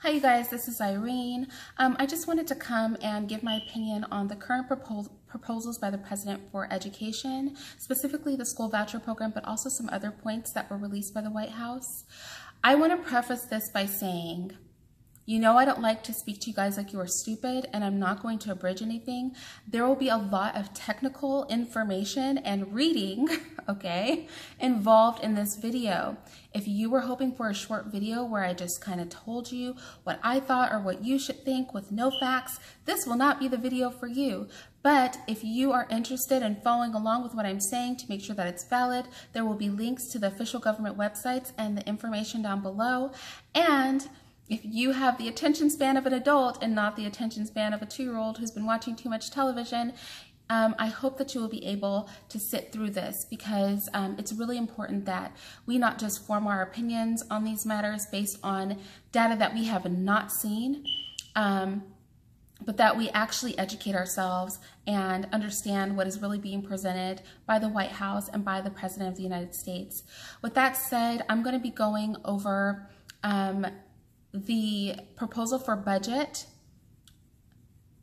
Hi you guys, this is Irene. I just wanted to come and give my opinion on the current proposals by the President for education, specifically the school voucher program, but also some other points that were released by the White House. I want to preface this by saying, you know I don't like to speak to you guys like you are stupid, and I'm not going to abridge anything. There will be a lot of technical information and reading, okay, involved in this video. If you were hoping for a short video where I just kind of told you what I thought or what you should think with no facts, this will not be the video for you. But if you are interested in following along with what I'm saying to make sure that it's valid, there will be links to the official government websites and the information down below. And if you have the attention span of an adult and not the attention span of a 2-year-old who's been watching too much television, I hope that you will be able to sit through this, because it's really important that we not just form our opinions on these matters based on data that we have not seen, but that we actually educate ourselves and understand what is really being presented by the White House and by the President of the United States. With that said, I'm going to be going over the proposal for budget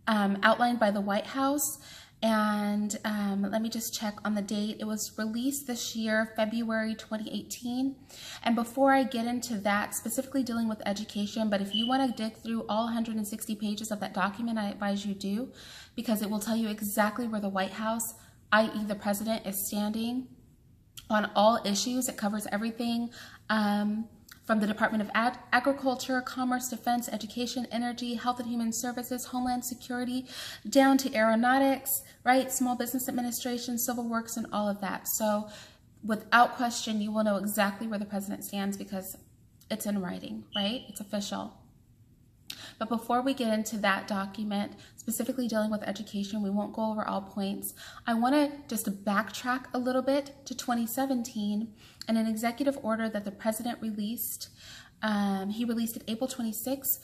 outlined by the White House. And let me just check on the date. It was released this year, February 2018. And before I get into that, specifically dealing with education, but if you want to dig through all 160 pages of that document, I advise you do, because it will tell you exactly where the White House, i.e. the President, is standing on all issues. It covers everything from the Department of Agriculture, Commerce, Defense, Education, Energy, Health and Human Services, Homeland Security, down to aeronautics, right? Small Business Administration, Civil Works, and all of that. So without question, you will know exactly where the President stands because it's in writing, right? It's official. But before we get into that document, specifically dealing with education, we won't go over all points. I want to just backtrack a little bit to 2017 and an executive order that the President released. He released it April 26,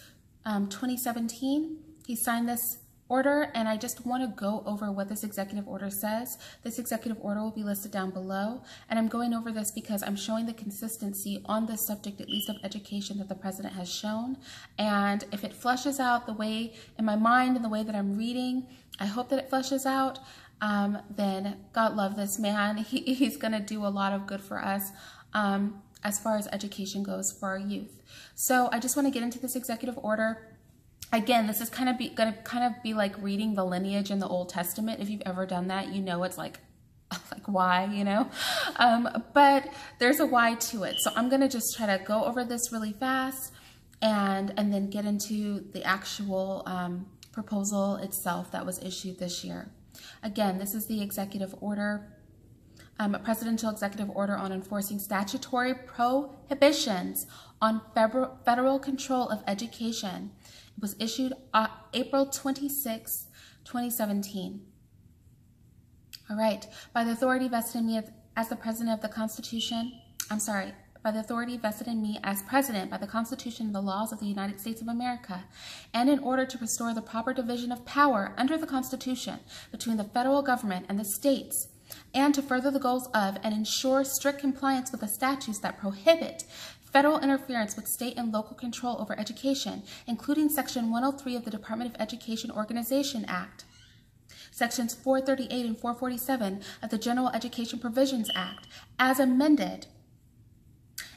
2017. He signed this order, and I just want to go over what this executive order says. This executive order will be listed down below, and I'm going over this because I'm showing the consistency on this subject, at least of education, that the President has shown. And if it fleshes out the way in my mind and the way that I'm reading, I hope that it fleshes out, then God love this man. He's going to do a lot of good for us as far as education goes for our youth. So I just want to get into this executive order. Again, this is going to be like reading the lineage in the Old Testament. If you've ever done that, you know it's like why, you know? But there's a why to it. So I'm going to just try to go over this really fast and then get into the actual proposal itself that was issued this year. Again, this is the executive order, a presidential executive order on enforcing statutory prohibitions on federal control of education. It was issued April 26, 2017. All right, by the authority vested in me as the President of the Constitution, by the authority vested in me as President by the Constitution and the laws of the United States of America, and in order to restore the proper division of power under the Constitution between the federal government and the states, and to further the goals of and ensure strict compliance with the statutes that prohibit federal interference with state and local control over education, including Section 103 of the Department of Education Organization Act, Sections 438 and 447 of the General Education Provisions Act, as amended,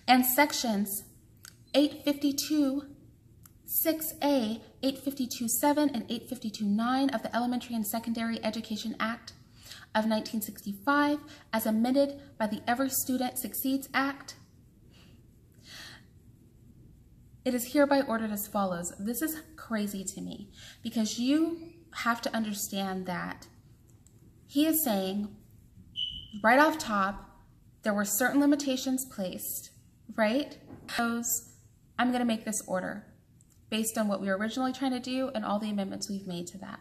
and Sections 852 6A, 852.7, and 852.9 of the Elementary and Secondary Education Act of 1965, as amended by the Every Student Succeeds Act. It is hereby ordered as follows. This is crazy to me because you have to understand that he is saying right off top, there were certain limitations placed, right? I'm going to make this order based on what we were originally trying to do and all the amendments we've made to that,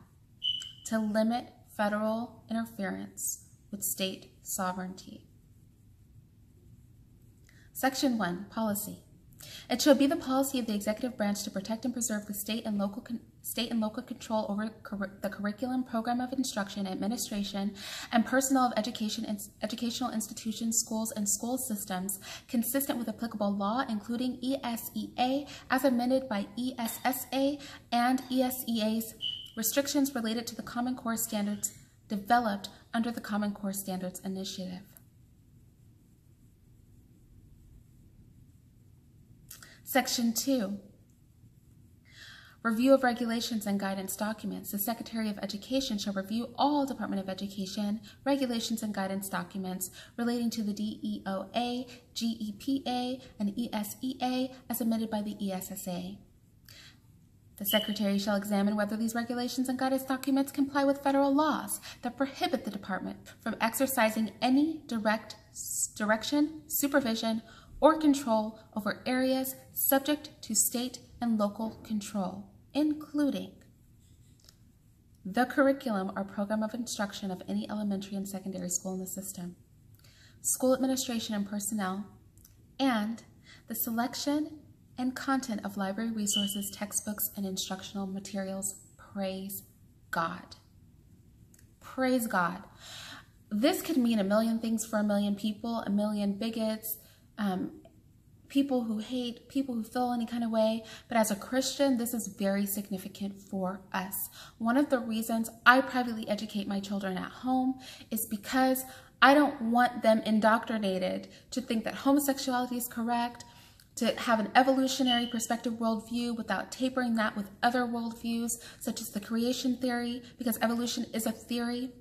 to limit federal interference with state sovereignty. Section 1, policy. It shall be the policy of the executive branch to protect and preserve the state and local control over the curriculum, program of instruction, administration, and personnel of educational institutions, schools, and school systems, consistent with applicable law, including ESEA, as amended by ESSA and ESEA's restrictions related to the Common Core standards developed under the Common Core Standards Initiative. Section 2. Review of regulations and guidance documents. The Secretary of Education shall review all Department of Education regulations and guidance documents relating to the DEOA, GEPA, and ESEA as amended by the ESSA. The Secretary shall examine whether these regulations and guidance documents comply with federal laws that prohibit the Department from exercising any direction, supervision, or control over areas subject to state and local control, including the curriculum or program of instruction of any elementary and secondary school in the system, school administration and personnel, and the selection and content of library resources, textbooks, and instructional materials. Praise God. Praise God. This could mean a million things for a million people, a million bigots, people who hate, people who feel any kind of way. But as a Christian, this is very significant for us. One of the reasons I privately educate my children at home is because I don't want them indoctrinated to think that homosexuality is correct, to have an evolutionary perspective worldview without tapering that with other worldviews, such as the creation theory, because evolution is a theory.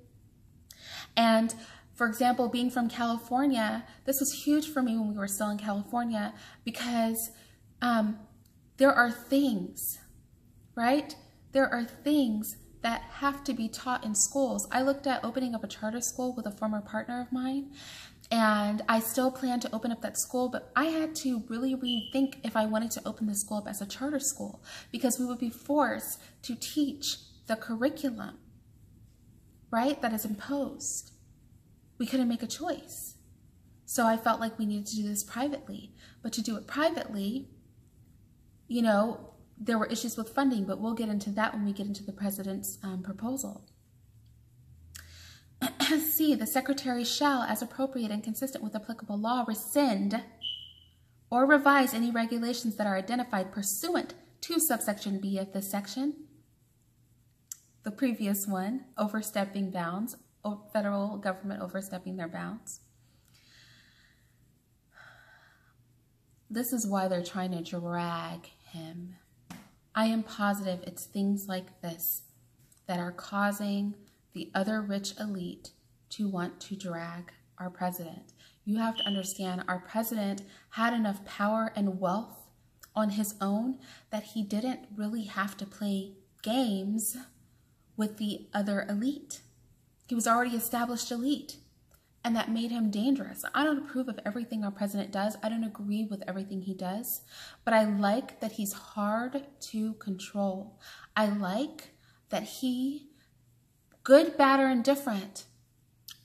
And for example, being from California, this was huge for me when we were still in California, because there are things, right? There are things that have to be taught in schools. I looked at opening up a charter school with a former partner of mine, and I still plan to open up that school, but I had to really rethink if I wanted to open the school up as a charter school, because we would be forced to teach the curriculum, right, that is imposed. We couldn't make a choice. So I felt like we needed to do this privately. But to do it privately, you know, there were issues with funding, but we'll get into that when we get into the president's proposal. C, the Secretary shall, as appropriate and consistent with applicable law, rescind or revise any regulations that are identified pursuant to subsection B of this section. The previous one, overstepping bounds, federal government overstepping their bounds. This is why they're trying to drag him. I am positive it's things like this that are causing the other rich elite to want to drag our president. You have to understand, our president had enough power and wealth on his own that he didn't really have to play games with the other elite. He was already established elite, and that made him dangerous. I don't approve of everything our president does. I don't agree with everything he does, but I like that he's hard to control. I like that he, good, bad, or indifferent,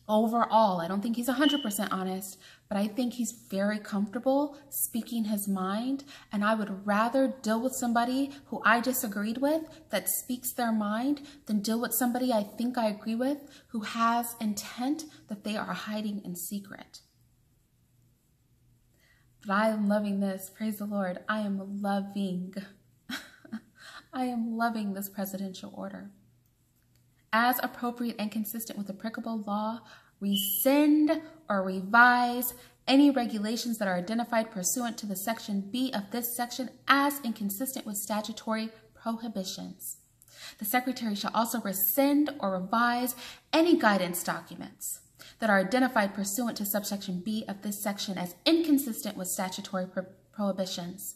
overall, I don't think he's 100% honest, but I think he's very comfortable speaking his mind, and I would rather deal with somebody who I disagreed with that speaks their mind than deal with somebody I think I agree with who has intent that they are hiding in secret. But I am loving this. Praise the Lord. I am loving this presidential order. As appropriate and consistent with applicable law, rescind or revise any regulations that are identified pursuant to the section B of this section as inconsistent with statutory prohibitions. The Secretary shall also rescind or revise any guidance documents that are identified pursuant to subsection B of this section as inconsistent with statutory prohibitions.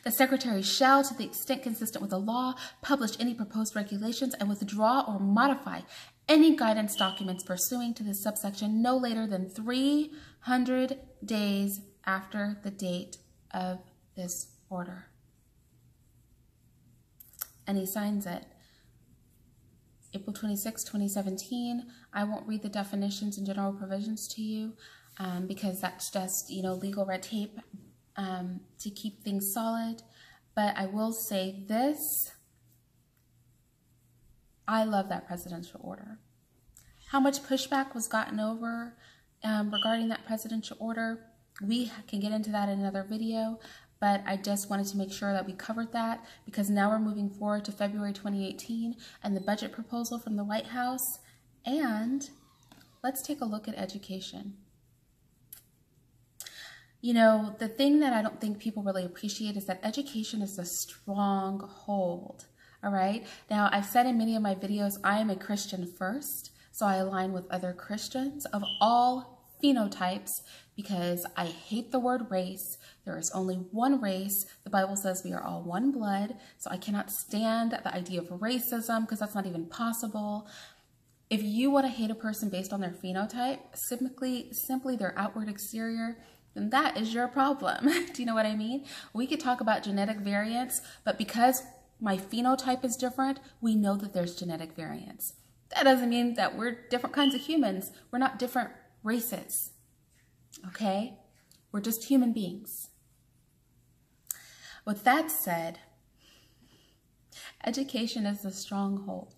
The Secretary shall, to the extent consistent with the law, publish any proposed regulations and withdraw or modify any guidance documents pursuing to this subsection no later than 300 days after the date of this order. And he signs it. April 26, 2017. I won't read the definitions and general provisions to you because that's just, legal red tape. to keep things solid. But I will say this, I love that presidential order. How much pushback was gotten over regarding that presidential order, we can get into that in another video, but I just wanted to make sure that we covered that, because now we're moving forward to February 2018 and the budget proposal from the White House. And let's take a look at education. You know, the thing that I don't think people really appreciate is that education is a stronghold, all right? Now, I've said in many of my videos, I am a Christian first, so I align with other Christians of all phenotypes because I hate the word race. There is only one race. The Bible says we are all one blood, so I cannot stand the idea of racism because that's not even possible. If you want to hate a person based on their phenotype, simply their outward exterior, then that is your problem. Do you know what I mean? We could talk about genetic variants, but because my phenotype is different, we know that there's genetic variants. That doesn't mean that we're different kinds of humans. We're not different races, okay? We're just human beings. With that said, education is the stronghold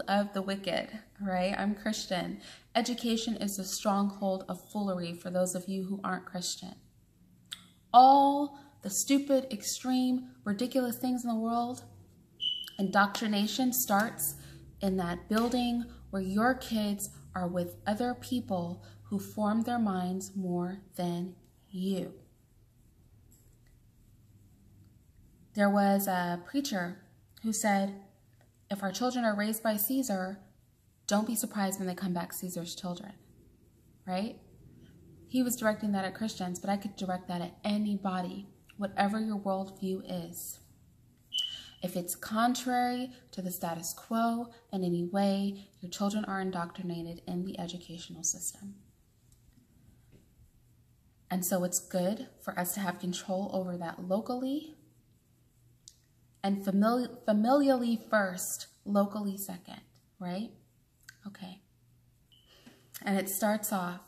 of the wicked, right? I'm Christian. Education is the stronghold of foolery for those of you who aren't Christian. All the stupid, extreme, ridiculous things in the world, indoctrination starts in that building where your kids are with other people who form their minds more than you. There was a preacher who said, if our children are raised by Caesar, don't be surprised when they come back Caesar's children, right? He was directing that at Christians, but I could direct that at anybody, whatever your worldview is. If it's contrary to the status quo in any way, your children are indoctrinated in the educational system. And so it's good for us to have control over that locally, and familially first, locally second, right? Okay. And it starts off.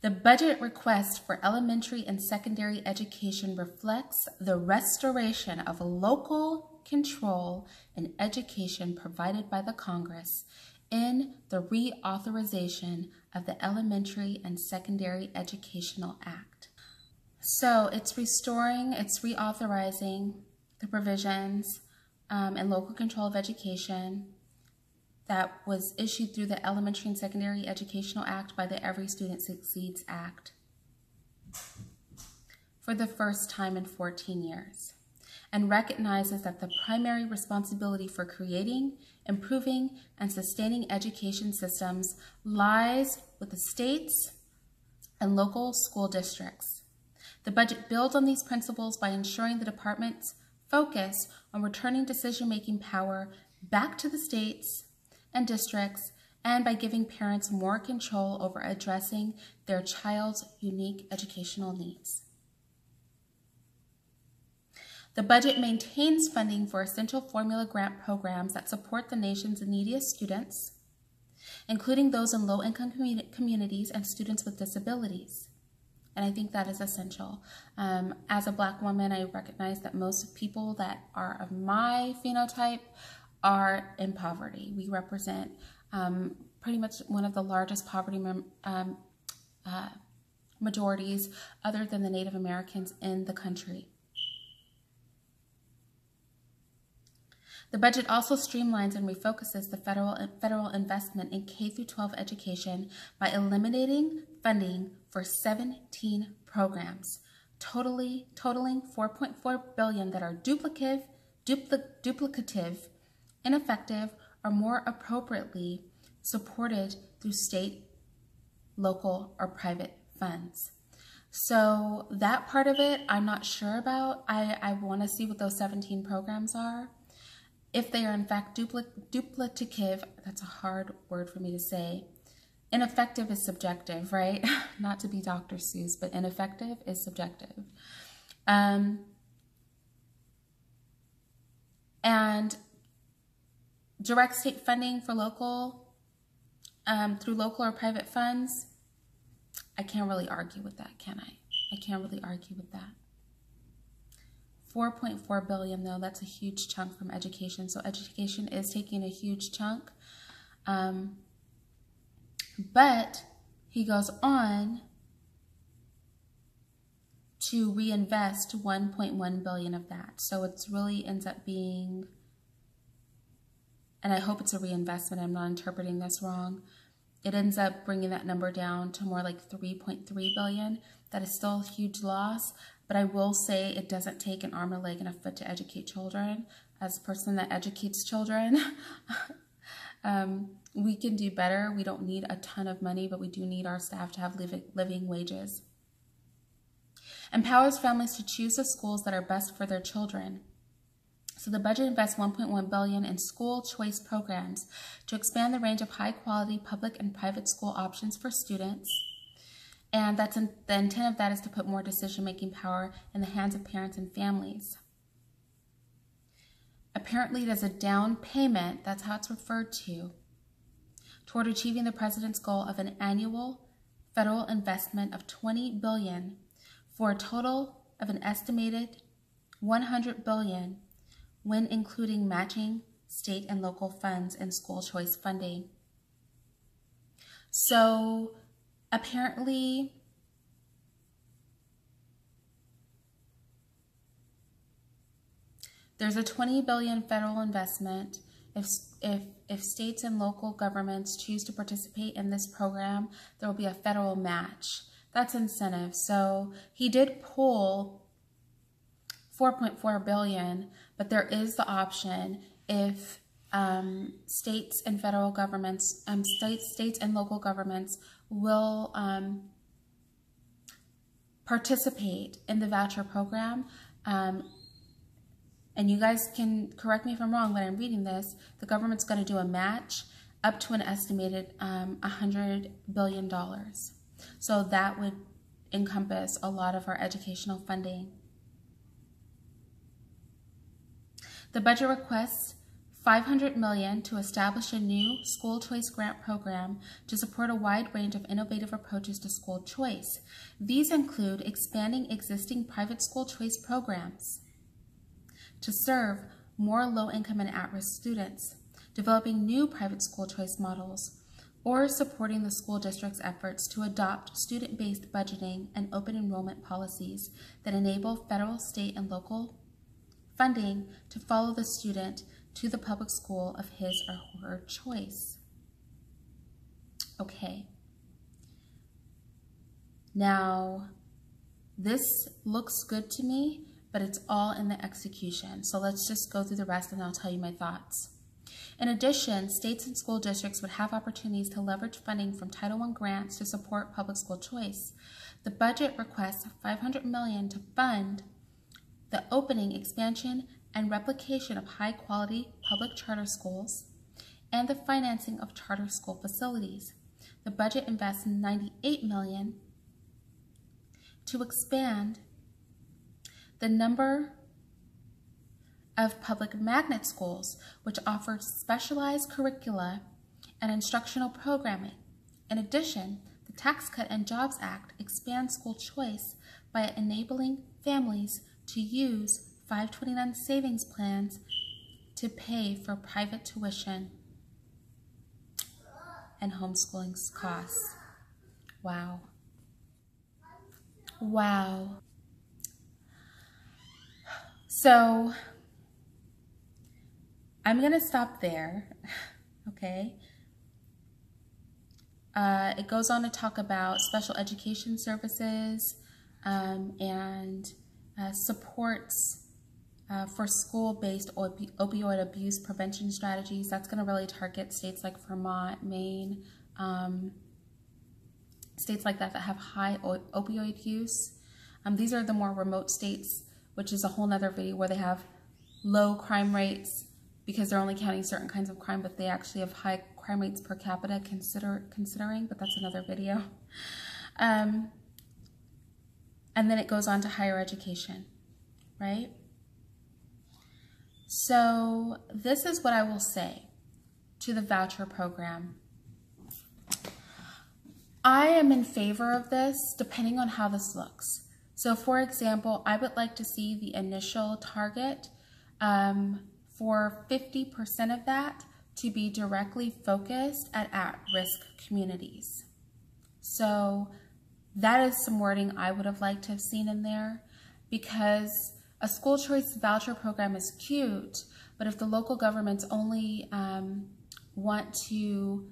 The budget request for elementary and secondary education reflects the restoration of local control in education provided by the Congress in the reauthorization of the Elementary and Secondary Educational Act. So it's restoring, it's reauthorizing the provisions and local control of education that was issued through the Elementary and Secondary Educational Act by the Every Student Succeeds Act for the first time in 14 years, and recognizes that the primary responsibility for creating, improving, and sustaining education systems lies with the states and local school districts. The budget builds on these principles by ensuring the department's focus on returning decision-making power back to the states and districts, and by giving parents more control over addressing their child's unique educational needs. The budget maintains funding for essential formula grant programs that support the nation's neediest students, including those in low-income communities and students with disabilities. And I think that is essential. As a Black woman, I recognize that most people that are of my phenotype are in poverty. We represent pretty much one of the largest poverty majorities other than the Native Americans in the country. The budget also streamlines and refocuses the federal investment in K-12 education by eliminating funding for 17 programs, totaling $4.4 billion that are duplicative, ineffective, or more appropriately supported through state, local, or private funds. So that part of it, I'm not sure about. I want to see what those 17 programs are. If they are in fact duplicative, that's a hard word for me to say. Ineffective is subjective, right? Not to be Dr. Seuss, but ineffective is subjective. And direct state funding for local, through local or private funds, I can't really argue with that, can I? I can't really argue with that. 4.4 billion though, that's a huge chunk from education. So education is taking a huge chunk. But he goes on to reinvest 1.1 billion of that. So it's really ends up being, and I hope it's a reinvestment, I'm not interpreting this wrong. It ends up bringing that number down to more like 3.3 billion. That is still a huge loss, but I will say it doesn't take an arm, a leg, and a foot to educate children. As a person that educates children, we can do better. We don't need a ton of money, but we do need our staff to have living wages. Empowers families to choose the schools that are best for their children. So the budget invests 1.1 billion in school choice programs to expand the range of high-quality public and private school options for students. And the intent of that is to put more decision-making power in the hands of parents and families. Apparently, it is a down payment, that's how it's referred to, toward achieving the president's goal of an annual federal investment of $20 billion for a total of an estimated $100 billion when including matching state and local funds and school choice funding. So apparently, there's a $20 billion federal investment. If states and local governments choose to participate in this program, there will be a federal match. That's incentive. So he did pull 4.4 billion, but there is the option if states and federal governments, states and local governments will participate in the voucher program. And you guys can correct me if I'm wrong, but I'm reading this. The government's going to do a match up to an estimated $100 billion. So that would encompass a lot of our educational funding. The budget requests $500 million to establish a new school choice grant program to support a wide range of innovative approaches to school choice. These include expanding existing private school choice programs to serve more low-income and at-risk students, developing new private school choice models, or supporting the school district's efforts to adopt student-based budgeting and open enrollment policies that enable federal, state, and local funding to follow the student to the public school of his or her choice. Okay. Now, this looks good to me, but it's all in the execution. So let's just go through the rest and I'll tell you my thoughts. In addition, states and school districts would have opportunities to leverage funding from Title I grants to support public school choice. The budget requests $500 million to fund the opening, expansion, and replication of high-quality public charter schools and the financing of charter school facilities. The budget invests $98 million to expand the number of public magnet schools, which offer specialized curricula and instructional programming. In addition, the Tax Cut and Jobs Act expands school choice by enabling families to use 529 savings plans to pay for private tuition and homeschooling costs. Wow. Wow. So I'm going to stop there, okay? It goes on to talk about special education services and supports for school-based opioid abuse prevention strategies. That's going to really target states like Vermont, Maine, states like that that have high opioid use. These are the more remote states, which is a whole nother video where they have low crime rates because they're only counting certain kinds of crime, but they actually have high crime rates per capita considering, but that's another video. And then it goes on to higher education, right? So this is what I will say to the voucher program. I am in favor of this depending on how this looks. So for example, I would like to see the initial target for 50% of that to be directly focused at-risk communities. So that is some wording I would have liked to have seen in there, because a school choice voucher program is cute, but if the local governments only want to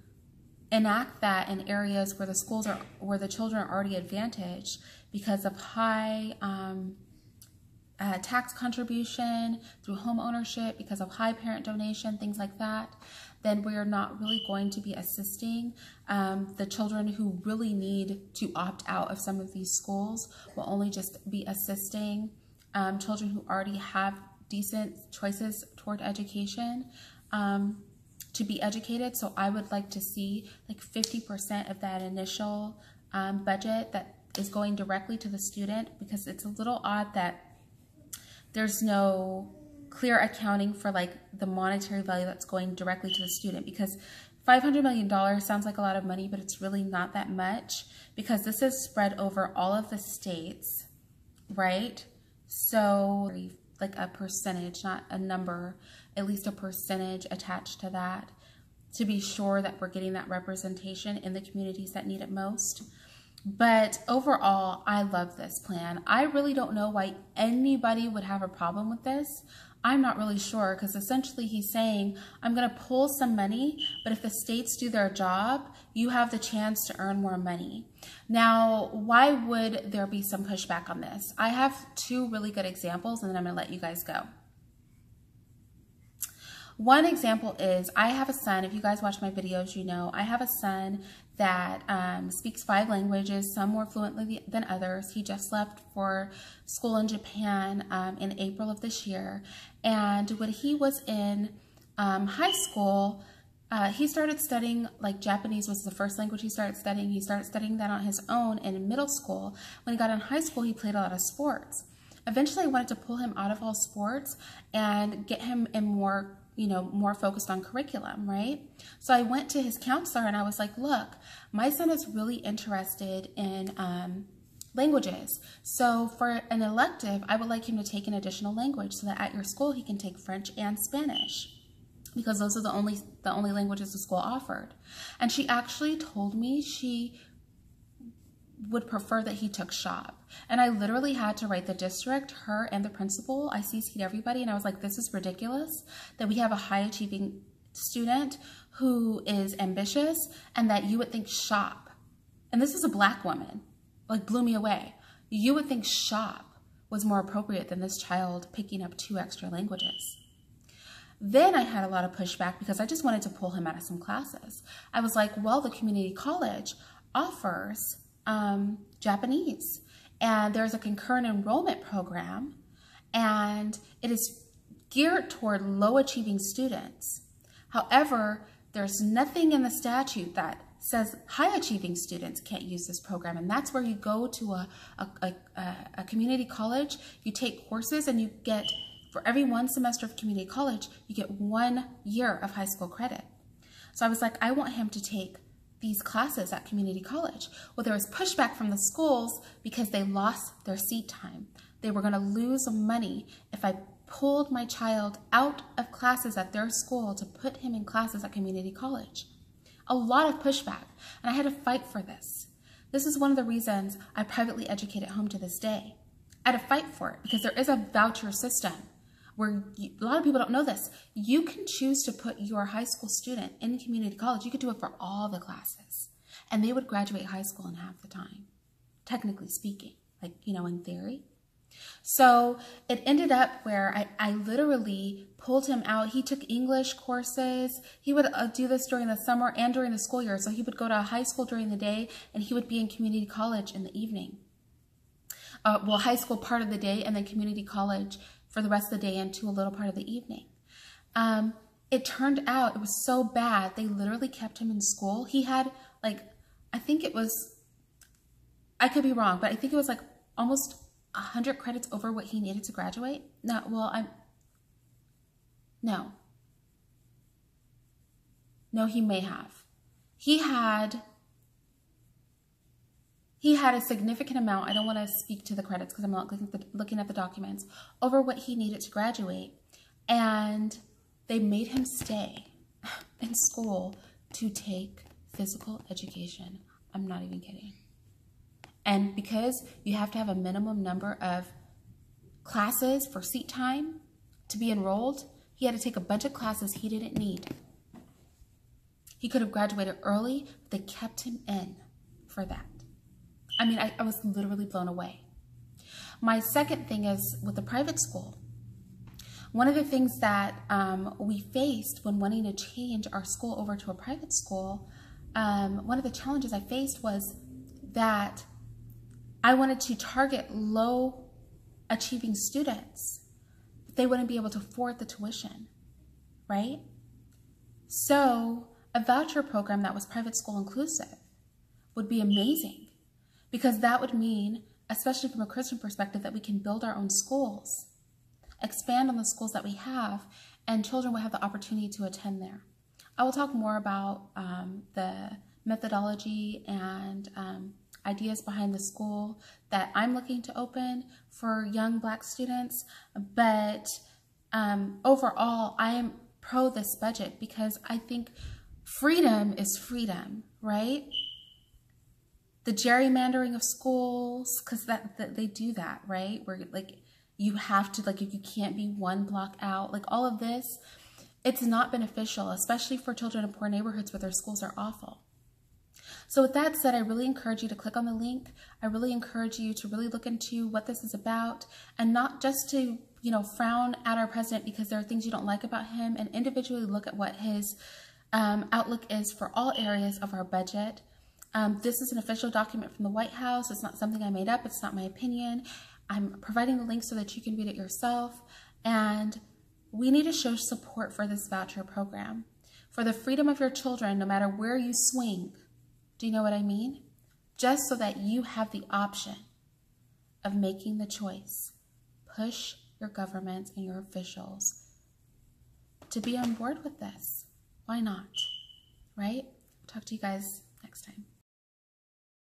enact that in areas where the schools are, where the children are already advantaged because of high tax contribution through home ownership, because of high parent donation, things like that, then we're not really going to be assisting the children who really need to opt out of some of these schools. We'll only just be assisting children who already have decent choices toward education to be educated. So I would like to see like 50% of that initial budget that is going directly to the student, because it's a little odd that there's no clear accounting for like the monetary value that's going directly to the student, because $500 million sounds like a lot of money, but it's really not that much, because this is spread over all of the states, right? So like a percentage, not a number, at least a percentage attached to that, to be sure that we're getting that representation in the communities that need it most. But overall, I love this plan. I really don't know why anybody would have a problem with this. I'm not really sure, because essentially he's saying, I'm going to pull some money, but if the states do their job, you have the chance to earn more money. Now, why would there be some pushback on this? I have two really good examples, and then I'm going to let you guys go. One example is, I have a son, if you guys watch my videos, you know, I have a son that speaks 5 languages, some more fluently than others. He just left for school in Japan in April of this year. And when he was in high school, he started studying, like Japanese was the first language he started studying. He started studying that on his own in middle school. When he got in high school, he played a lot of sports. Eventually, I wanted to pull him out of all sports and get him in more, you know, more focused on curriculum, right? So I went to his counselor and I was like, look, my son is really interested in languages. So for an elective, I would like him to take an additional language so that at your school he can take French and Spanish, because those are the only languages the school offered. And she actually told me she would prefer that he took shop. And I literally had to write the district, her, and the principal. I CC'd everybody, and I was like, this is ridiculous that we have a high achieving student who is ambitious and that you would think shop. And this is a Black woman, like blew me away. You would think shop was more appropriate than this child picking up 2 extra languages. Then I had a lot of pushback because I just wanted to pull him out of some classes. I was like, well, the community college offers Japanese, and there's a concurrent enrollment program, and it is geared toward low achieving students. However, there's nothing in the statute that says high achieving students can't use this program, and that's where you go to a community college, you take courses, and you get, for every 1 semester of community college, you get 1 year of high school credit. So I was like, I want him to take these classes at community college. Well, there was pushback from the schools because they lost their seat time. They were going to lose money if I pulled my child out of classes at their school to put him in classes at community college. A lot of pushback, and I had to fight for this. This is one of the reasons I privately educate at home to this day. I had to fight for it because there is a voucher system where a lot of people don't know this. You can choose to put your high school student in community college. You could do it for all the classes, and they would graduate high school in half the time, technically speaking, like, you know, in theory. So it ended up where I literally pulled him out. He took English courses. He would do this during the summer and during the school year. So he would go to high school during the day, and he would be in community college in the evening. Well, high school part of the day, and then community college for the rest of the day into a little part of the evening. It turned out it was so bad, they literally kept him in school. He had, like, I think it was, I could be wrong, but I think it was like almost 100 credits over what he needed to graduate. No, well, No, he may have. He had He had a significant amount, I don't want to speak to the credits because I'm not looking at the documents, over what he needed to graduate. And they made him stay in school to take physical education. I'm not even kidding. And because you have to have a minimum number of classes for seat time to be enrolled, he had to take a bunch of classes he didn't need. He could have graduated early, but they kept him in for that. I mean, I was literally blown away. My second thing is with the private school. One of the things that we faced when wanting to change our school over to a private school, one of the challenges I faced was that I wanted to target low achieving students. They wouldn't be able to afford the tuition, right? So a voucher program that was private school inclusive would be amazing, because that would mean, especially from a Christian perspective, that we can build our own schools, expand on the schools that we have, and children will have the opportunity to attend there. I will talk more about the methodology and ideas behind the school that I'm looking to open for young Black students, but overall, I am pro this budget because I think freedom is freedom, right? The gerrymandering of schools, because that they do that, right? Where like you have to, like, if you can't be one block out, like all of this, it's not beneficial, especially for children in poor neighborhoods where their schools are awful. So with that said, I really encourage you to click on the link. I really encourage you to really look into what this is about, and not just to, you know, frown at our president because there are things you don't like about him, and individually look at what his outlook is for all areas of our budget. This is an official document from the White House. It's not something I made up. It's not my opinion. I'm providing the link so that you can read it yourself. And we need to show support for this voucher program, for the freedom of your children, no matter where you swing. Do you know what I mean? Just so that you have the option of making the choice. Push your government and your officials to be on board with this. Why not? Right? Talk to you guys next time.